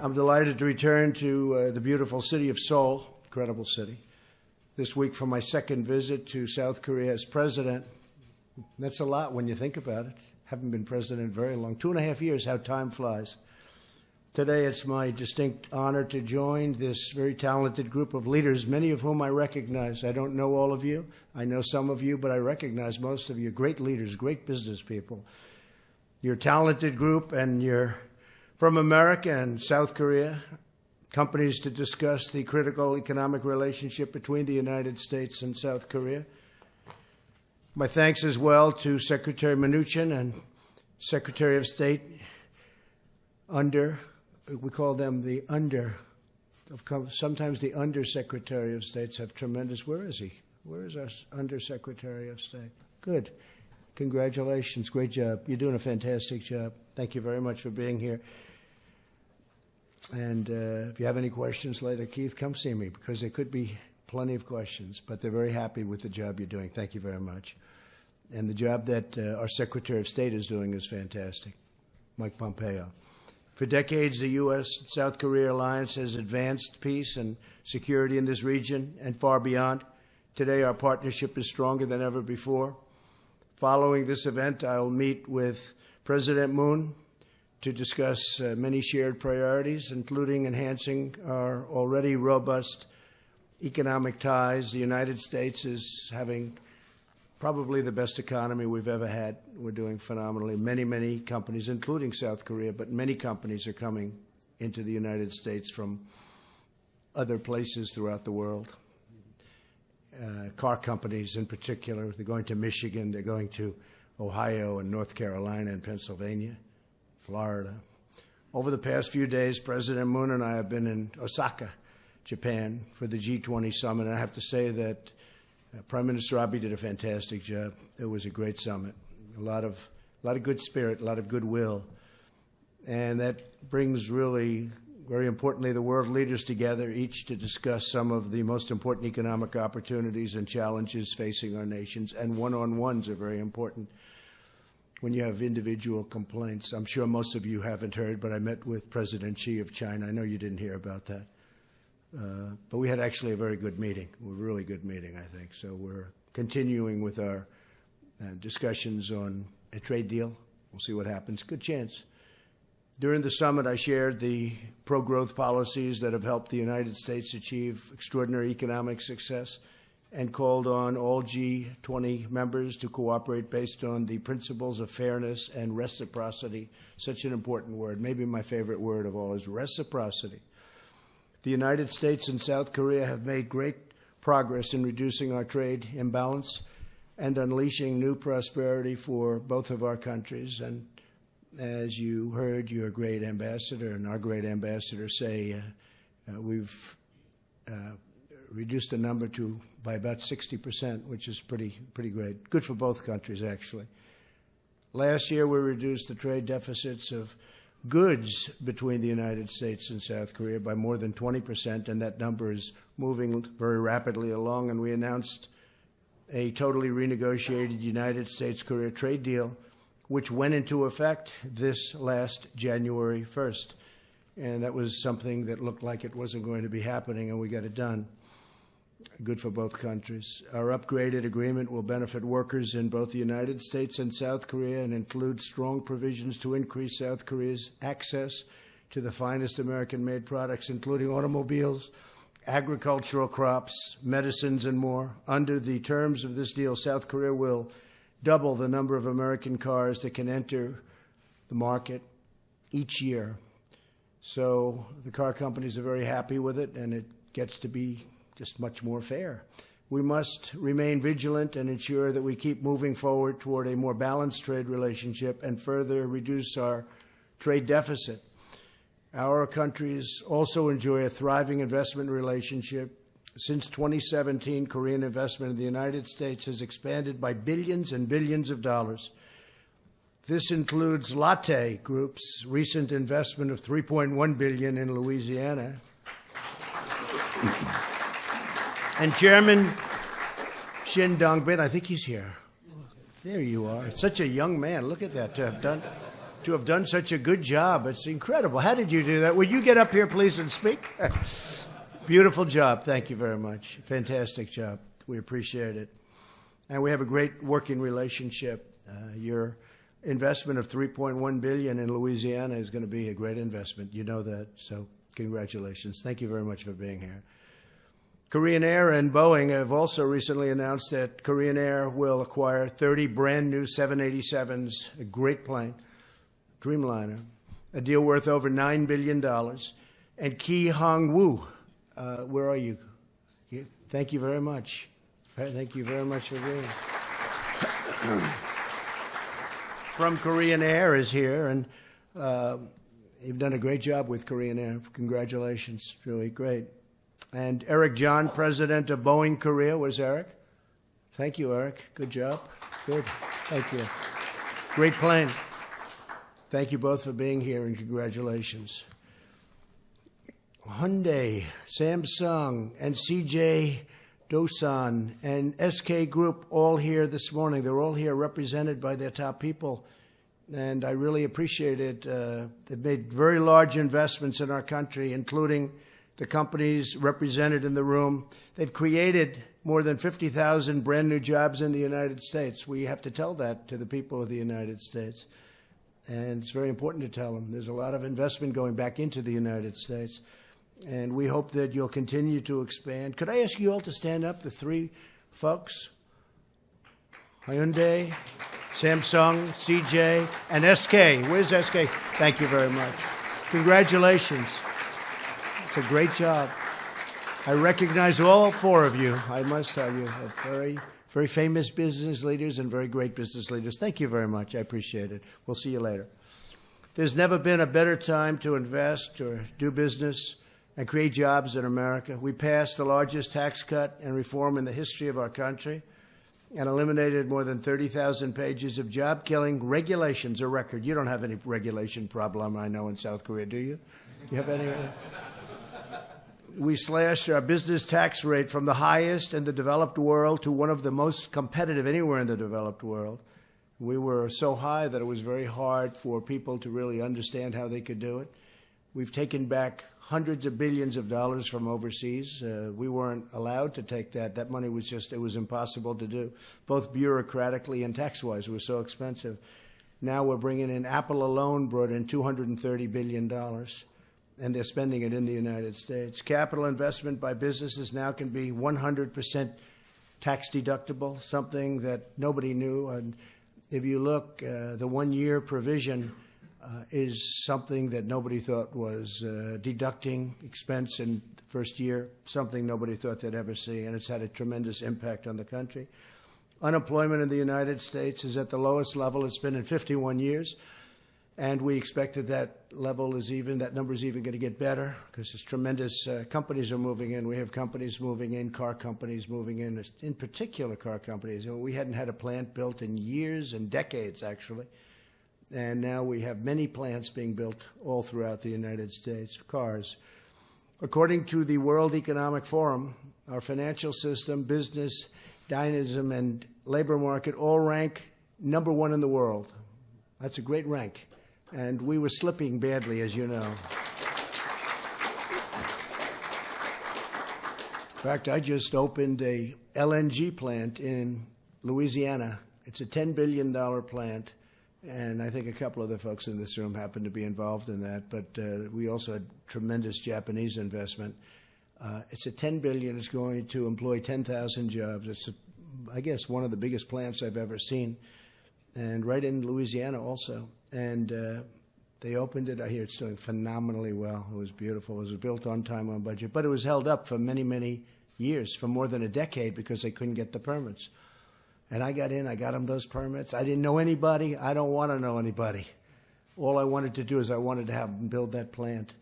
I'm delighted to return to the beautiful city of Seoul, incredible city, this week for my second visit to South Korea as president. That's a lot when you think about it. Haven't been president very long. 2.5 years, how time flies. Today it's my distinct honor to join this very talented group of leaders, many of whom I recognize. I don't know all of you. I know some of you, but I recognize most of you. Great leaders, great business people. You're a talented group, and you're from America and South Korea, companies to discuss the critical economic relationship between the United States and South Korea. My thanks as well to Secretary Mnuchin and Secretary of State we call them the sometimes the Undersecretary of States have tremendous, where is he? Where is our Undersecretary of State? Good. Congratulations. Great job. You're doing a fantastic job. Thank you very much for being here. And if you have any questions later, Keith, come see me, because there could be plenty of questions. But they're very happy with the job you're doing. Thank you very much. And the job that our Secretary of State is doing is fantastic, Mike Pompeo. For decades, the U.S.-South Korea alliance has advanced peace and security in this region and far beyond. Today, our partnership is stronger than ever before. Following this event, I'll meet with President Moon to discuss many shared priorities, including enhancing our already robust economic ties. The United States is having probably the best economy we've ever had. We're doing phenomenally. Many, many companies, including South Korea, but many companies are coming into the United States from other places throughout the world. Car companies in particular, they're going to Michigan, they're going to Ohio and North Carolina and Pennsylvania, Florida. Over the past few days, President Moon and I have been in Osaka, Japan, for the G20 summit. And I have to say that Prime Minister Abe did a fantastic job. It was a great summit. A lot of good spirit, a lot of goodwill. And that brings really, very importantly, the world leaders together, each to discuss some of the most important economic opportunities and challenges facing our nations. And one-on-ones are very important when you have individual complaints. I'm sure most of you haven't heard, but I met with President Xi of China. I know you didn't hear about that. But we had actually a very good meeting, a really good meeting, I think. So we're continuing with our discussions on a trade deal. We'll see what happens. Good chance. During the summit, I shared the pro-growth policies that have helped the United States achieve extraordinary economic success, and called on all G20 members to cooperate based on the principles of fairness and reciprocity. Such an important word. Maybe my favorite word of all is reciprocity. The United States and South Korea have made great progress in reducing our trade imbalance and unleashing new prosperity for both of our countries. And as you heard your great ambassador and our great ambassador say, we've reduced the number by about 60%, which is pretty great. Good for both countries, actually. Last year, we reduced the trade deficits of goods between the United States and South Korea by more than 20%, and that number is moving very rapidly along. And we announced a totally renegotiated United States-Korea trade deal, which went into effect this last January 1st. And that was something that looked like it wasn't going to be happening, and we got it done. Good for both countries. Our upgraded agreement will benefit workers in both the United States and South Korea and includes strong provisions to increase South Korea's access to the finest American-made products, including automobiles, agricultural crops, medicines, and more. Under the terms of this deal, South Korea will double the number of American cars that can enter the market each year. So the car companies are very happy with it, and it gets to be just much more fair. We must remain vigilant and ensure that we keep moving forward toward a more balanced trade relationship and further reduce our trade deficit. Our countries also enjoy a thriving investment relationship. Since 2017, Korean investment in the United States has expanded by billions and billions of dollars. This includes Lotte Group's recent investment of $3.1 billion in Louisiana. And Chairman Shin Dong-bin, I think he's here. There you are. Such a young man. Look at that, to have done such a good job. It's incredible. How did you do that? Would you get up here, please, and speak? Beautiful job. Thank you very much. Fantastic job. We appreciate it. And we have a great working relationship. Your investment of $3.1 billion in Louisiana is going to be a great investment. You know that. So congratulations. Thank you very much for being here. Korean Air and Boeing have also recently announced that Korean Air will acquire 30 brand new 787s, a great plane, Dreamliner, a deal worth over $9 billion. And Ki Hong-woo, where are you? Thank you very much. Thank you very much for being here. From Korean Air is here, and you've done a great job with Korean Air. Congratulations. Really great. And Eric John, president of Boeing Korea. Where's Eric? Thank you, Eric. Good job. Good. Thank you. Great plane. Thank you both for being here, and congratulations. Hyundai, Samsung, and CJ Dosan and SK Group all here this morning. They're all here represented by their top people, and I really appreciate it. They've made very large investments in our country, including the companies represented in the room. They've created more than 50,000 brand new jobs in the United States. We have to tell that to the people of the United States, and it's very important to tell them. There's a lot of investment going back into the United States. And we hope that you'll continue to expand. Could I ask you all to stand up, the three folks? Hyundai, Samsung, CJ, and SK. Where's SK? Thank you very much. Congratulations. It's a great job. I recognize all four of you, I must tell you. Very, very famous business leaders and very great business leaders. Thank you very much. I appreciate it. We'll see you later. There's never been a better time to invest or do business and create jobs in America. We passed the largest tax cut and reform in the history of our country and eliminated more than 30,000 pages of job-killing regulations, a record. You don't have any regulation problem, I know, in South Korea, do you? Do you have any? We slashed our business tax rate from the highest in the developed world to one of the most competitive anywhere in the developed world. We were so high that it was very hard for people to really understand how they could do it. We've taken back hundreds of billions of dollars from overseas. We weren't allowed to take that. That money was it was impossible to do, both bureaucratically and tax-wise. It was so expensive. Now we're bringing in, Apple alone brought in $230 billion, and they're spending it in the United States. Capital investment by businesses now can be 100% tax deductible, something that nobody knew. And if you look, the one-year provision is something that nobody thought was deducting expense in the first year, something nobody thought they'd ever see, and it's had a tremendous impact on the country. Unemployment in the United States is at the lowest level it's been in 51 years, and we expect that number is even going to get better because there's tremendous companies are moving in. We have companies moving in, car companies moving in particular car companies. We hadn't had a plant built in years and decades, actually. And now we have many plants being built all throughout the United States, cars. According to the World Economic Forum, our financial system, business, dynamism, and labor market all rank #1 in the world. That's a great rank. And we were slipping badly, as you know. In fact, I just opened a LNG plant in Louisiana. It's a $10 billion plant. And I think a couple of the folks in this room happen to be involved in that. But we also had tremendous Japanese investment. It's a $10 billion. It's going to employ 10,000 jobs. It's, I guess, one of the biggest plants I've ever seen. And right in Louisiana also. And they opened it. I hear it's doing phenomenally well. It was beautiful. It was built on time, on budget. But it was held up for many, many years, for more than a decade, because they couldn't get the permits. And I got in, I got them those permits. I didn't know anybody. I don't want to know anybody. All I wanted to do is I wanted to have them build that plant.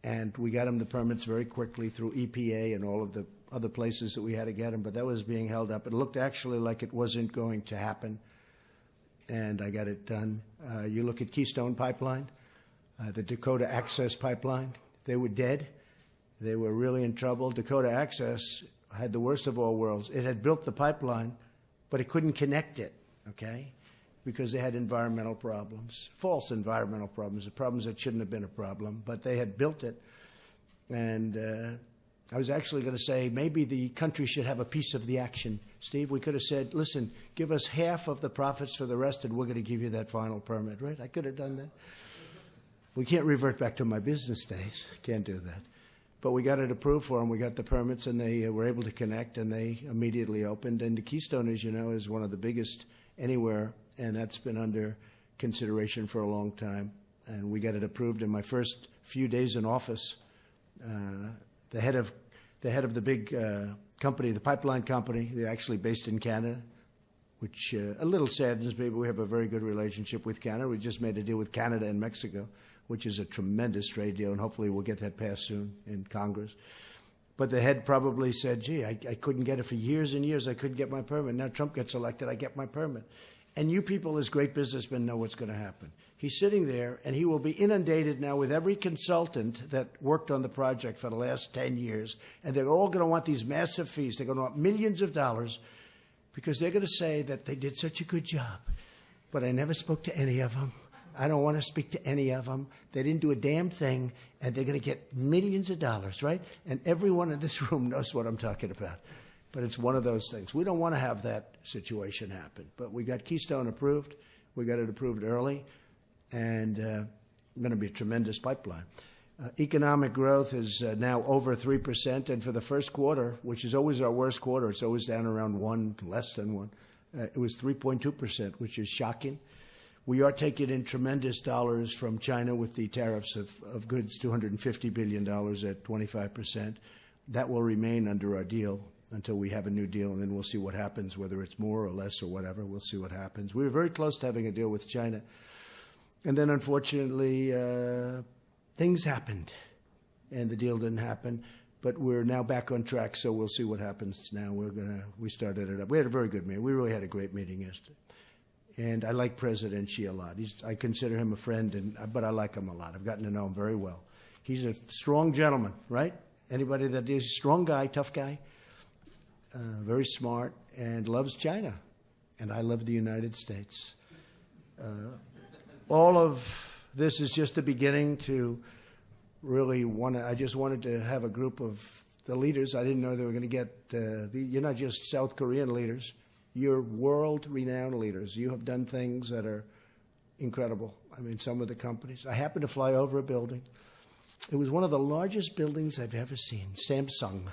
And we got them the permits very quickly through EPA and all of the other places that we had to get them. But that was being held up. It looked actually like it wasn't going to happen. And I got it done. You look at Keystone Pipeline, the Dakota Access Pipeline. They were dead. They were really in trouble. Dakota Access had the worst of all worlds. It had built the pipeline, but it couldn't connect it. okay? Because they had environmental problems, false environmental problems that shouldn't have been a problem, but they had built it. And I was actually going to say maybe the country should have a piece of the action. Steve, we could have said, listen, give us half of the profits for the rest, and we're going to give you that final permit, right? I could have done that. We can't revert back to my business days. Can't do that. But we got it approved for them. We got the permits, and they were able to connect, and they immediately opened. And the Keystone, as you know, is one of the biggest anywhere, and that's been under consideration for a long time. And we got it approved in my first few days in office. The head of the big company, the pipeline company, they're actually based in Canada, which a little saddens me, but we have a very good relationship with Canada. We just made a deal with Canada and Mexico, which is a tremendous trade deal, and hopefully we'll get that passed soon in Congress. But the head probably said, gee, I couldn't get it for years and years. I couldn't get my permit. Now Trump gets elected, I get my permit. And you people as great businessmen know what's going to happen. He's sitting there, and he will be inundated now with every consultant that worked on the project for the last 10 years, and they're all going to want these massive fees. They're going to want millions of dollars because they're going to say that they did such a good job. But I never spoke to any of them. I don't want to speak to any of them. They didn't do a damn thing, and they're going to get millions of dollars, right? And everyone in this room knows what I'm talking about. But it's one of those things. We don't want to have that situation happen. But we got Keystone approved. We got it approved early. And going to be a tremendous pipeline. Economic growth is now over 3%. And for the first quarter, which is always our worst quarter, it's always down around 1, less than 1. It was 3.2%, which is shocking. We are taking in tremendous dollars from China with the tariffs of goods, $250 billion at 25%. That will remain under our deal until we have a new deal, and then we'll see what happens, whether it's more or less or whatever. We'll see what happens. We were very close to having a deal with China. And then, unfortunately, things happened, and the deal didn't happen. But we're now back on track, so we'll see what happens now. We started it up. We had a very good meeting. We really had a great meeting yesterday. And I like President Xi a lot. I consider him a friend, but I like him a lot. I've gotten to know him very well. He's a strong gentleman, right? Anybody that is a strong guy, tough guy, very smart, and loves China. And I love the United States. All of this is just the beginning to really I just wanted to have a group of the leaders. I didn't know they were going to get, you're not just South Korean leaders. You're world-renowned leaders. You have done things that are incredible. I mean, some of the companies. I happened to fly over a building. It was one of the largest buildings I've ever seen. Samsung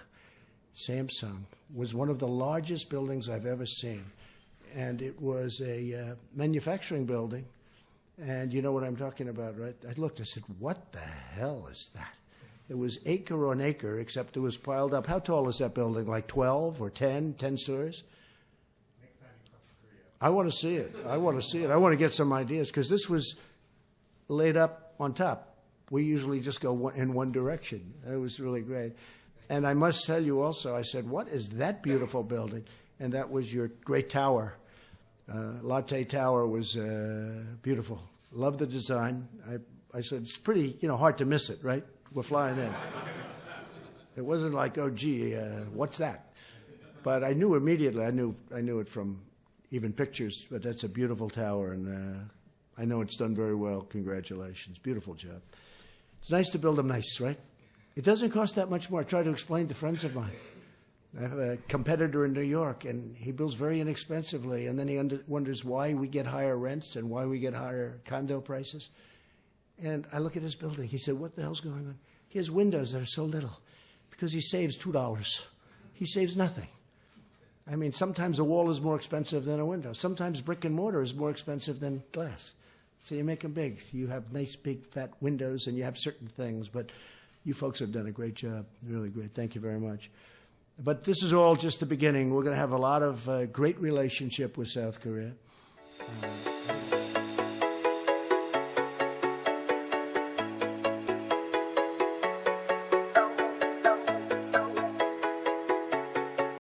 was one of the largest buildings I've ever seen. And it was a manufacturing building. And you know what I'm talking about, right? I looked, I said, what the hell is that? It was acre on acre, except it was piled up. How tall is that building? Like 12 or 10 stories? Next time you come to Korea. I want to see it. I want to see it. I want to get some ideas, because this was laid up on top. We usually just go in one direction. It was really great. And I must tell you also, I said, what is that beautiful building? And that was your great tower. Latte Tower was beautiful. Loved the design. I said, it's pretty, hard to miss it, right? We're flying in. It wasn't like, oh, gee, what's that? But I knew immediately. I knew it from even pictures. But that's a beautiful tower, and I know it's done very well. Congratulations. Beautiful job. It's nice to build them nice, right? It doesn't cost that much more. I try to explain to friends of mine. I have a competitor in New York, and he builds very inexpensively, and then he wonders why we get higher rents and why we get higher condo prices. And I look at his building. He said, what the hell's going on? He has windows that are so little because he saves $2. He saves nothing. I mean, sometimes a wall is more expensive than a window. Sometimes brick and mortar is more expensive than glass. So you make them big. You have nice, big, fat windows, and you have certain things. But you folks have done a great job, really great. Thank you very much. But this is all just the beginning. We're going to have a lot of great relationship with South Korea.